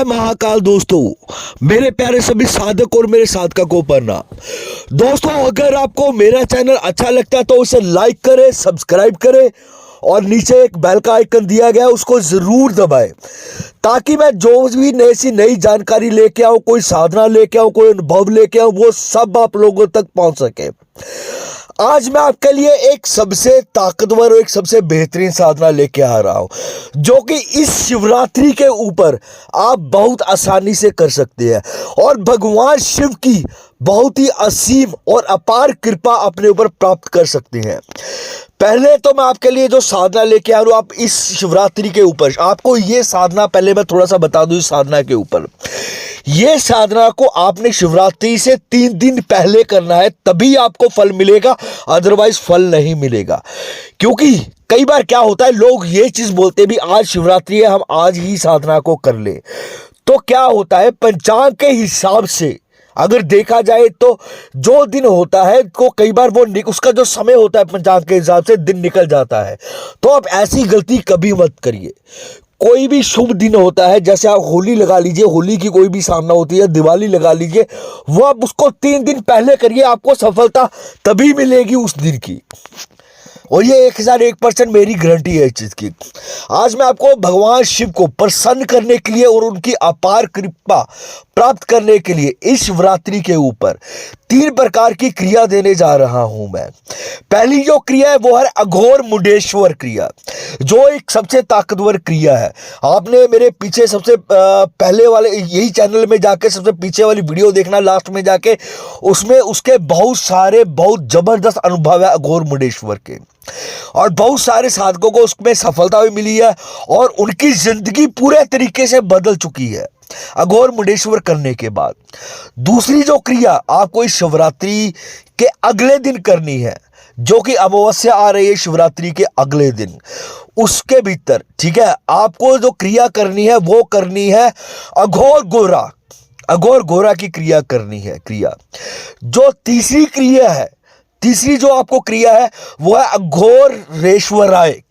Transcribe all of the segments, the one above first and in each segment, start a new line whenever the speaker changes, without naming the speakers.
जय महाकाल दोस्तों, मेरे प्यारे सभी साधक और मेरे साधका को प्रणाम। दोस्तों, अगर आपको मेरा चैनल अच्छा लगता है तो उसे लाइक करें, सब्सक्राइब करें और नीचे एक बेल का आइकन दिया गया है उसको जरूर दबाएं, ताकि मैं जो भी नई जानकारी लेके आऊं, कोई साधना लेके आऊं, कोई अनुभव लेके आऊं, वो सब आप लोगों तक पहुंच सके। आज मैं आपके लिए एक सबसे ताकतवर और एक सबसे बेहतरीन साधना लेके आ रहा हूं, जो कि इस शिवरात्रि के ऊपर आप बहुत आसानी से कर सकते हैं और भगवान शिव की बहुत ही असीम और अपार कृपा अपने ऊपर प्राप्त कर सकते हैं। पहले तो मैं आपके लिए जो साधना लेके आ रहा हूं, आप इस शिवरात्रि के ऊपर आपको ये साधना, पहले मैं थोड़ा सा बता दूं इस साधना के ऊपर। ये साधना को आपने शिवरात्रि से 3 दिन पहले करना है, तभी आपको फल मिलेगा, अदरवाइज फल नहीं मिलेगा। क्योंकि कई बार क्या होता है, लोग ये चीज बोलते हैं भी आज शिवरात्रि है, हम आज ही साधना को कर ले। तो क्या होता है, पंचांग के हिसाब से अगर देखा जाए तो जो दिन होता है को कई बार वो उसका जो समय होता है पंचांग के हिसाब से दिन निकल जाता है। तो आप ऐसी गलती कभी मत करिए। कोई भी शुभ दिन होता है, जैसे आप होली लगा लीजिए, होली की कोई भी साधना होती है, दिवाली लगा लीजिए, वो आप उसको 3 दिन पहले करिए, आपको सफलता तभी मिलेगी उस दिन की। और ये 1001% मेरी गारंटी है इस चीज की। आज मैं आपको भगवान शिव को प्रसन्न करने के लिए और उनकी अपार कृपा प्राप्त करने के लिए इस शिवरात्रि के ऊपर 3 प्रकार की क्रिया देने जा रहा हूं मैं। पहली जो क्रिया है वो है अघोर मुंडेश्वर क्रिया, जो एक सबसे ताकतवर क्रिया है। आपने मेरे पीछे सबसे पहले वाले यही चैनल में जाके सबसे पीछे वाली वीडियो देखना, लास्ट में जाके उसमें उसके बहुत सारे बहुत जबरदस्त अनुभव है अघोर मुंडेश्वर के, और बहुत सारे साधकों को उसमें सफलता भी मिली है और उनकी जिंदगी पूरे तरीके से बदल चुकी है अघोर मुंडेश्वर करने के बाद। दूसरी जो क्रिया आपको इस शिवरात्रि के अगले दिन करनी है, जो कि अमावस्या आ रही है शिवरात्रि के अगले दिन, उसके भीतर, ठीक है, आपको जो क्रिया करनी है वो करनी है अघोर गोरा, अघोर गोरा की क्रिया करनी है। क्रिया जो तीसरी क्रिया है, तीसरी जो आपको क्रिया है वो है अघोरेश्वराय,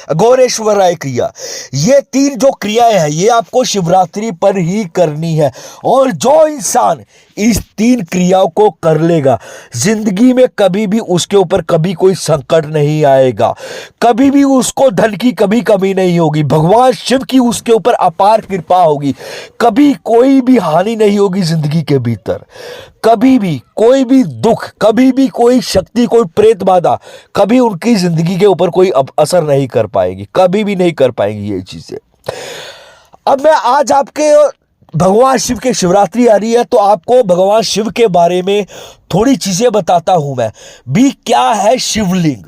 अघोरेश्वराय क्रिया। ये 3 जो क्रियाएं हैं ये आपको शिवरात्रि पर ही करनी है, और जो इंसान इस 3 क्रियाओं को कर लेगा, जिंदगी में कभी भी उसके ऊपर कभी कोई संकट नहीं आएगा, कभी भी उसको धन की कभी कमी नहीं होगी, भगवान शिव की उसके ऊपर अपार कृपा होगी, कभी कोई भी हानि नहीं होगी जिंदगी के भीतर, कभी भी कोई भी दुख, कभी भी कोई शक्ति, कोई प्रेत बाधा कभी उनकी जिंदगी के ऊपर कोई असर नहीं कर पाएगी, कभी भी नहीं कर पाएंगी ये चीजें। अब मैं आज आपके भगवान शिव के शिवरात्रि आ रही है तो आपको भगवान शिव के बारे में थोड़ी चीजें बताता हूं मैं भी। क्या है शिवलिंग,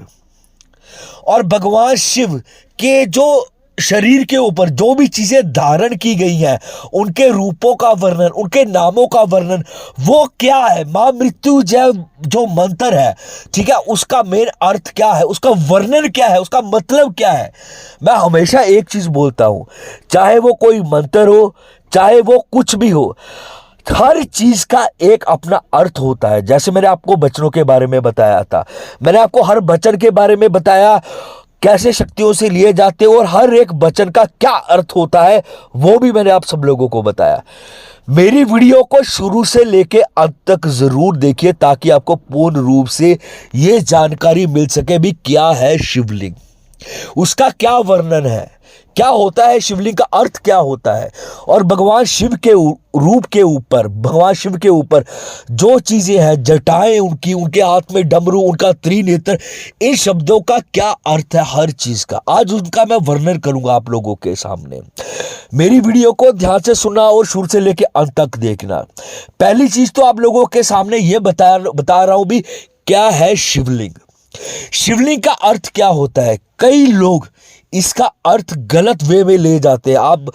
और भगवान शिव के जो शरीर के ऊपर जो भी चीजें धारण की गई हैं, उनके रूपों का वर्णन, उनके नामों का वर्णन, वो क्या है, मां मृत्युंजय जो मंत्र है, ठीक है, उसका मेन अर्थ क्या है, उसका वर्णन क्या है, उसका मतलब क्या है। मैं हमेशा एक चीज बोलता हूं, चाहे वो कोई मंत्र हो, चाहे वो कुछ भी हो, हर चीज का एक अपना अर्थ होता है। जैसे मैंने आपको वचनों के बारे में बताया था, मैंने आपको हर वचन के बारे में बताया, कैसे शक्तियों से लिए जाते हैं और हर एक वचन का क्या अर्थ होता है, वो भी मैंने आप सब लोगों को बताया। मेरी वीडियो को शुरू से लेके अंत तक जरूर देखिए, ताकि आपको पूर्ण रूप से ये जानकारी मिल सके भी क्या है शिवलिंग, उसका क्या वर्णन है, क्या होता है शिवलिंग का अर्थ क्या होता है, और भगवान शिव के रूप के ऊपर, भगवान शिव के ऊपर जो चीजें हैं, जटाएं उनकी, उनके हाथ में डमरू, उनका त्रिनेत्र, इन शब्दों का क्या अर्थ है हर चीज का, आज उनका मैं वर्णन करूंगा आप लोगों के सामने। मेरी वीडियो को ध्यान से सुनना और शुरू से लेकर अंत तक देखना। पहली चीज तो आप लोगों के सामने ये बता रहा हूं भी, क्या है शिवलिंग। शिवलिंग का अर्थ क्या होता है, कई लोग इसका अर्थ गलत वे में ले जाते हैं। आप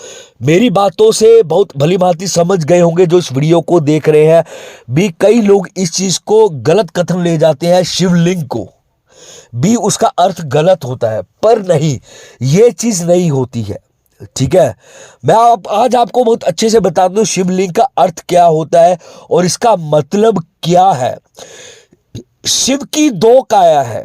मेरी बातों से बहुत भली भांति समझ गए होंगे जो इस वीडियो को देख रहे हैं भी, कई लोग इस चीज को गलत कथन ले जाते हैं, शिवलिंग को भी उसका अर्थ गलत होता है, पर नहीं, ये चीज नहीं होती है, ठीक है। मैं आज आपको बहुत अच्छे से बता दूं शिवलिंग का अर्थ क्या होता है और इसका मतलब क्या है। शिव की 2 काया है,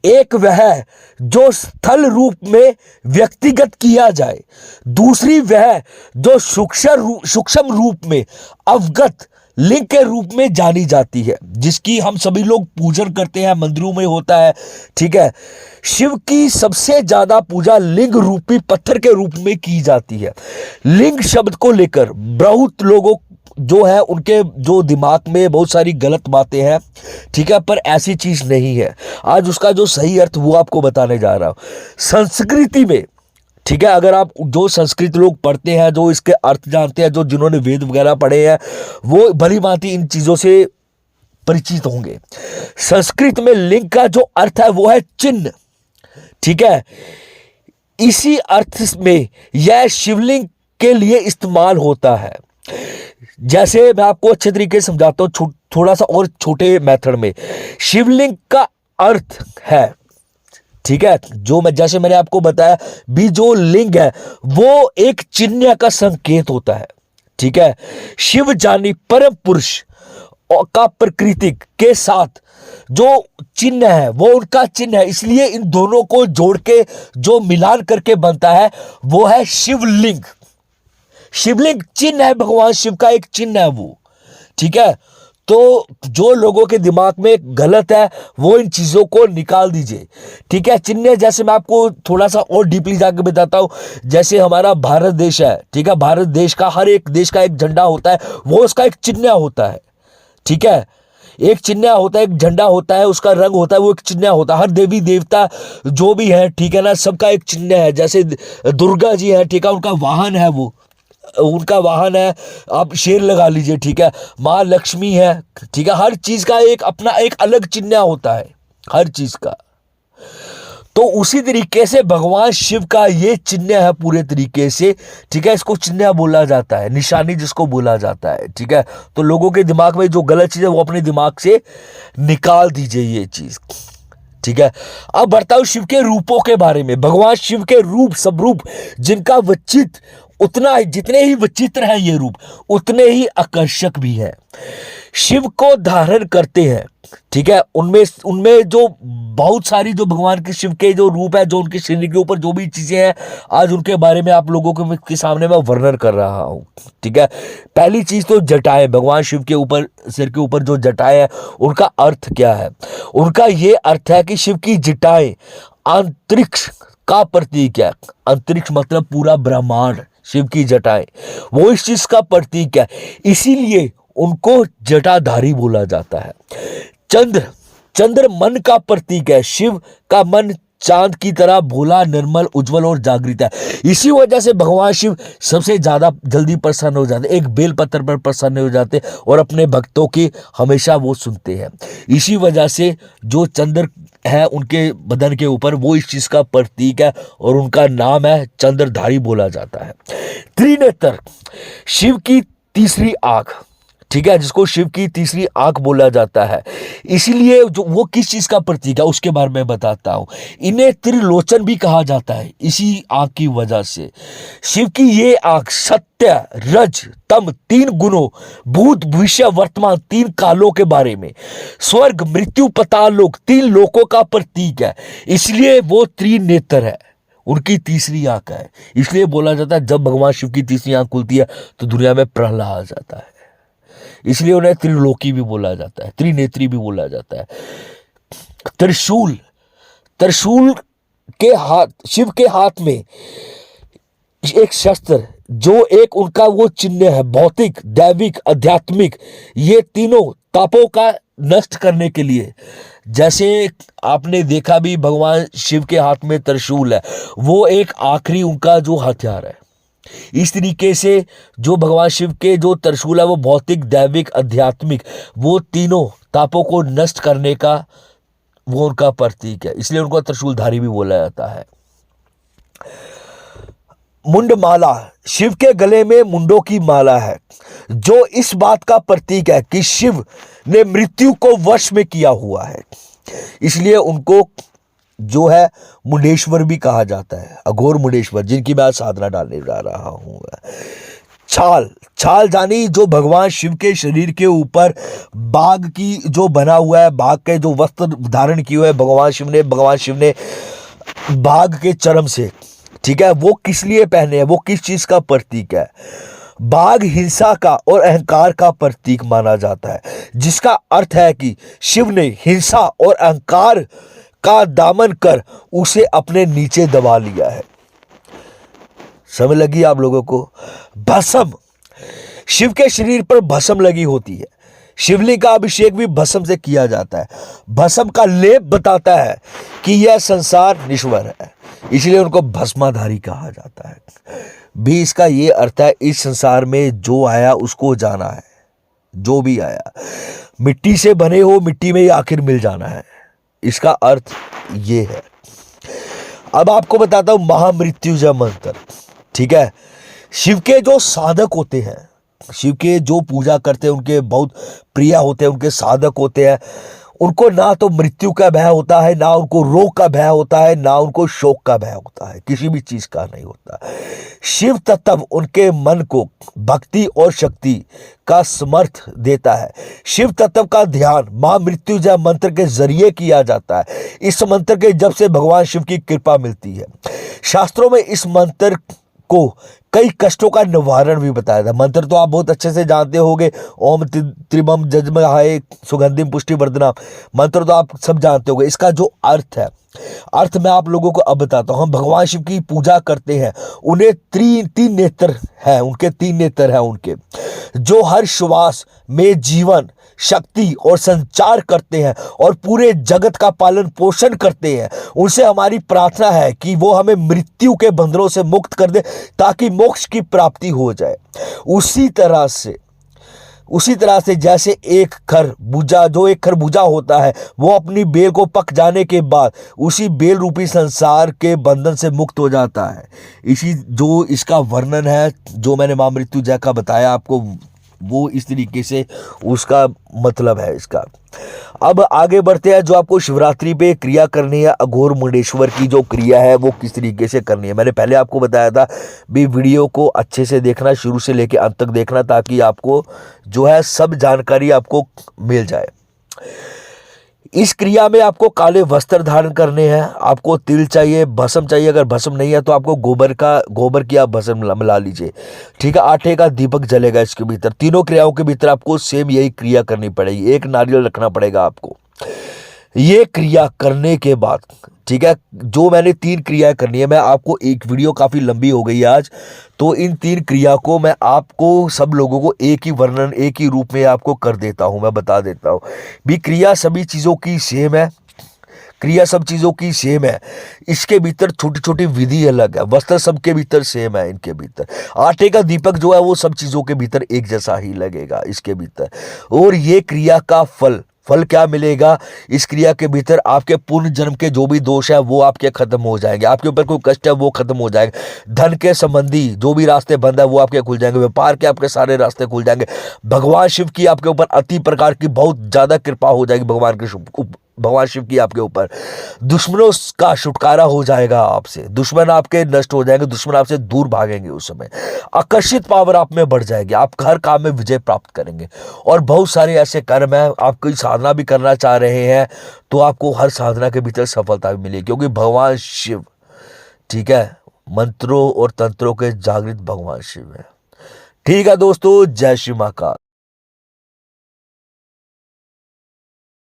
एक वह जो स्थल रूप में व्यक्तिगत किया जाए, दूसरी वह जो सूक्ष्म रूप में अवगत लिंग के रूप में जानी जाती है, जिसकी हम सभी लोग पूजन करते हैं, मंदिरों में होता है। ठीक है, शिव की सबसे ज्यादा पूजा लिंग रूपी पत्थर के रूप में की जाती है। लिंग शब्द को लेकर बहुत लोगों जो है उनके जो दिमाग में बहुत सारी गलत बातें हैं। ठीक है, पर ऐसी चीज नहीं है। आज उसका जो सही अर्थ वो आपको बताने जा रहा हूं। संस्कृति में, ठीक है, अगर आप जो संस्कृत लोग पढ़ते हैं, जो इसके अर्थ जानते हैं, जो जिन्होंने वेद वगैरह पढ़े हैं, वो भली भांति इन चीजों से परिचित होंगे। संस्कृत में लिंग का जो अर्थ है वो है चिन्ह। ठीक है, इसी अर्थ में यह शिवलिंग के लिए इस्तेमाल होता है। जैसे मैं आपको अच्छे तरीके से समझाता हूं, थोड़ा सा और छोटे मेथड में। शिवलिंग का अर्थ है, ठीक है, जो जैसे मैंने आपको बताया भी, जो लिंग है वो एक चिन्ह का संकेत होता है। ठीक है, शिव जानी परम पुरुष का प्रकृति के साथ जो चिन्ह है वो उनका चिन्ह है, इसलिए इन दोनों को जोड़ के जो मिलान करके बनता है वो है शिवलिंग। शिवलिंग चिन्ह है, भगवान शिव का एक चिन्ह है वो। ठीक है, तो जो लोगों के दिमाग में गलत है वो इन चीजों को निकाल दीजिए। ठीक है, चिन्ह जैसे मैं आपको थोड़ा सा और डीपली जाकर बताता हूं। जैसे हमारा भारत देश है, ठीक है, भारत देश का हर एक देश का एक झंडा होता है, वो उसका एक चिन्ह होता है। ठीक है, एक चिन्ह होता है, एक झंडा होता है, उसका रंग होता है, वो एक चिन्ह होता है। हर देवी देवता जो भी है, ठीक है ना, सबका एक चिन्ह है। जैसे दुर्गा जी है, ठीक है, उनका वाहन है, वो उनका वाहन है, आप शेर लगा लीजिए। ठीक है, माँ लक्ष्मी है। ठीक है, हर चीज का एक अपना एक अलग चिन्ह होता है, हर चीज का। तो उसी तरीके से भगवान शिव का ये चिन्ह है पूरे तरीके से। ठीक है, इसको चिन्ह बोला जाता है, निशानी जिसको बोला जाता है। ठीक है, तो लोगों के दिमाग में जो गलत चीज है वो अपने दिमाग से निकाल दीजिए ये चीज। ठीक है, अब बढ़ता हूं शिव के रूपों के बारे में। भगवान शिव के रूप, सब रूप जिनका वचित उतना, जितने ही विचित्र हैं ये रूप, उतने ही आकर्षक भी हैं। शिव को धारण करते हैं। ठीक है, उनमें जो बहुत सारी जो भगवान के शिव के जो रूप है, जो उनके शरीर के ऊपर जो भी चीजें हैं, आज उनके बारे में आप लोगों के सामने मैं वर्णन कर रहा हूं। ठीक है, पहली चीज तो जटाएं। भगवान शिव के ऊपर, सिर के ऊपर जो जटाएं हैं, उनका अर्थ क्या है? उनका ये अर्थ है कि शिव की जटाएं अंतरिक्ष का प्रतीक है। अंतरिक्ष मतलब पूरा ब्रह्मांड। शिव की जटाएं वो इस चीज का प्रतीक है, इसीलिए उनको जटाधारी बोला जाता है। चंद्र मन का प्रतीक है। शिव का मन चांद की तरह भोला, निर्मल, उज्जवल और जागृत है। इसी वजह से भगवान शिव सबसे ज्यादा जल्दी प्रसन्न हो जाते, एक बेलपत्र पर प्रसन्न हो जाते और अपने भक्तों की हमेशा वो सुनते हैं। इसी वजह से जो चंद्र है उनके बदन के ऊपर, वो इस चीज का प्रतीक है और उनका नाम है चंद्रधारी बोला जाता है। त्रिनेत्र, शिव की तीसरी आंख। ठीक है, जिसको शिव की तीसरी आंख बोला जाता है। इसीलिए जो वो किस चीज का प्रतीक है उसके बारे में बताता हूं। इन्हें त्रिलोचन भी कहा जाता है इसी आंख की वजह से। शिव की ये आंख सत्य, रज, तम, तीन गुणों, भूत, भविष्य, वर्तमान, तीन कालों के बारे में, स्वर्ग, मृत्यु, पाताल लोक, तीन लोकों का प्रतीक है। इसलिए वो त्रिनेत्र है, उनकी तीसरी आंख है। इसलिए बोला जाता है जब भगवान शिव की तीसरी आंख खुलती है तो दुनिया में प्रहलाद आ जाता है। इसलिए उन्हें त्रिलोकी भी बोला जाता है, त्रिनेत्री भी बोला जाता है। त्रिशूल, त्रिशूल के हाथ, शिव के हाथ में एक शस्त्र, जो एक उनका वो चिन्ह है, भौतिक, दैविक, आध्यात्मिक, ये तीनों तापों का नष्ट करने के लिए। जैसे आपने देखा भी भगवान शिव के हाथ में त्रिशूल है, वो एक आखिरी उनका जो हथियार है। इस तरीके से जो भगवान शिव के जो त्रिशूल है वो भौतिक, दैविक, आध्यात्मिक, वो तीनों तापों को नष्ट करने का वो उनका प्रतीक है। इसलिए उनको त्रिशूलधारी भी बोला जाता है। मुंडमाला, शिव के गले में मुंडों की माला है, जो इस बात का प्रतीक है कि शिव ने मृत्यु को वश में किया हुआ है। इसलिए उनको जो है मुंडेश्वर भी कहा जाता है, अघोर मुंडेश्वर, जिनकी मैं साधना डालने जा रहा हूं। छाल, छाल जानी जो भगवान शिव के शरीर के ऊपर बाघ की जो बना हुआ है, बाघ के जो वस्त्र धारण किए हुए भगवान शिव ने बाघ के चर्म से, ठीक है, वो किस लिए पहने हैं, वो किस चीज का प्रतीक है? बाघ हिंसा का और अहंकार का प्रतीक माना जाता है, जिसका अर्थ है कि शिव ने हिंसा और अहंकार का दामन कर उसे अपने नीचे दबा लिया है। समझ लगी आप लोगों को? भस्म, शिव के शरीर पर भस्म लगी होती है। शिवलिंग का अभिषेक भी भस्म से किया जाता है। भस्म का लेप बताता है कि यह संसार निश्वर है, इसलिए उनको भस्माधारी कहा जाता है। भी इसका ये अर्थ है, इस संसार में जो आया उसको जाना है, जो भी आया मिट्टी से बने हो, मिट्टी में ही आखिर मिल जाना है। इसका अर्थ ये है। अब आपको बताता हूं महामृत्युंजय मंत्र, ठीक है। शिव के जो साधक होते हैं, शिव के जो पूजा करते हैं, उनके बहुत प्रिय होते हैं, उनके साधक होते हैं, उनको ना तो मृत्यु का भय होता है, ना उनको रोग का भय होता है, ना उनको शोक का भय होता है, किसी भी चीज का नहीं होता। शिव तत्व उनके मन को भक्ति और शक्ति का समर्थ देता है। शिव तत्व का ध्यान महामृत्युंजय मंत्र के जरिए किया जाता है। इस मंत्र के जप से भगवान शिव की कृपा मिलती है। शास्त्रों में इस मंत्र को कई कष्टों का निवारण भी बताया था। मंत्र तो आप बहुत अच्छे से जानते होंगे, ओम त्रिभम जजमहाय सुगंधिम पुष्टि वर्धनम, मंत्र तो आप सब जानते होंगे। इसका जो अर्थ है, अर्थ मैं आप लोगों को अब बताता हूं। हम भगवान शिव की पूजा करते हैं, उन्हें तीन नेत्र है, उनके 3 नेत्र है उनके, जो हर श्वास में जीवन शक्ति और संचार करते हैं और पूरे जगत का पालन पोषण करते हैं। उनसे हमारी प्रार्थना है कि वो हमें मृत्यु के बंधनों से मुक्त कर दे, ताकि मोक्ष की प्राप्ति हो जाए। उसी तरह से जैसे एक खरबूजा होता है, वो अपनी बेल को पक जाने के बाद उसी बेल रूपी संसार के बंधन से मुक्त हो जाता है। इसी जो इसका वर्णन है, जो मैंने महामृत्युंजय का बताया आपको, वो इस तरीके से उसका मतलब है इसका। अब आगे बढ़ते हैं। जो आपको शिवरात्रि पे क्रिया करनी है, अघोर मुंडेश्वर की जो क्रिया है वो किस तरीके से करनी है, मैंने पहले आपको बताया था। भी वीडियो को अच्छे से देखना, शुरू से लेकर अंत तक देखना, ताकि आपको जो है सब जानकारी आपको मिल जाए। इस क्रिया में आपको काले वस्त्र धारण करने हैं, आपको तिल चाहिए, भस्म चाहिए, अगर भस्म नहीं है तो आपको गोबर की आप भस्म मिला लीजिए, ठीक है। आटे का दीपक जलेगा इसके भीतर। तीनों क्रियाओं के भीतर आपको सेम यही क्रिया करनी पड़ेगी। एक नारियल रखना पड़ेगा आपको। ये क्रिया करने के बाद, ठीक है, जो मैंने 3 क्रियाएं करनी है, मैं आपको एक वीडियो काफ़ी लंबी हो गई आज, तो इन 3 क्रिया को मैं आपको सब लोगों को एक ही वर्णन, एक ही रूप में आपको कर देता हूं, मैं बता देता हूं। भी क्रिया सभी चीज़ों की सेम है, क्रिया सब चीज़ों की सेम है। इसके भीतर छोटी छोटी विधि अलग है, वस्त्र सबके भीतर सेम है। इनके भीतर आटे का दीपक जो है वो सब चीज़ों के भीतर एक जैसा ही लगेगा इसके भीतर। और ये क्रिया का फल क्या मिलेगा? इस क्रिया के भीतर आपके पूर्ण जन्म के जो भी दोष है वो आपके खत्म हो जाएंगे, आपके ऊपर कोई कष्ट है वो खत्म हो जाएगा, धन के संबंधी जो भी रास्ते बंद है वो आपके खुल जाएंगे, व्यापार के आपके सारे रास्ते खुल जाएंगे। भगवान शिव की आपके ऊपर अति प्रकार की बहुत ज्यादा कृपा हो जाएगी। भगवान शिव की आपके ऊपर दुश्मनों का छुटकारा हो जाएगा आपसे, दुश्मन आपके नष्ट हो जाएंगे, दुश्मन आपसे दूर भागेंगे। उस समय आकर्षित पावर आप में बढ़ जाएगी, आप हर काम में विजय प्राप्त करेंगे। और बहुत सारे ऐसे कर्म हैं, आप कोई साधना भी करना चाह रहे हैं तो आपको हर साधना के भीतर सफलता भी मिलेगी, क्योंकि भगवान शिव, ठीक है, मंत्रों और तंत्रों के जागृत भगवान शिव है। ठीक है दोस्तों, जय श्री महाकाल।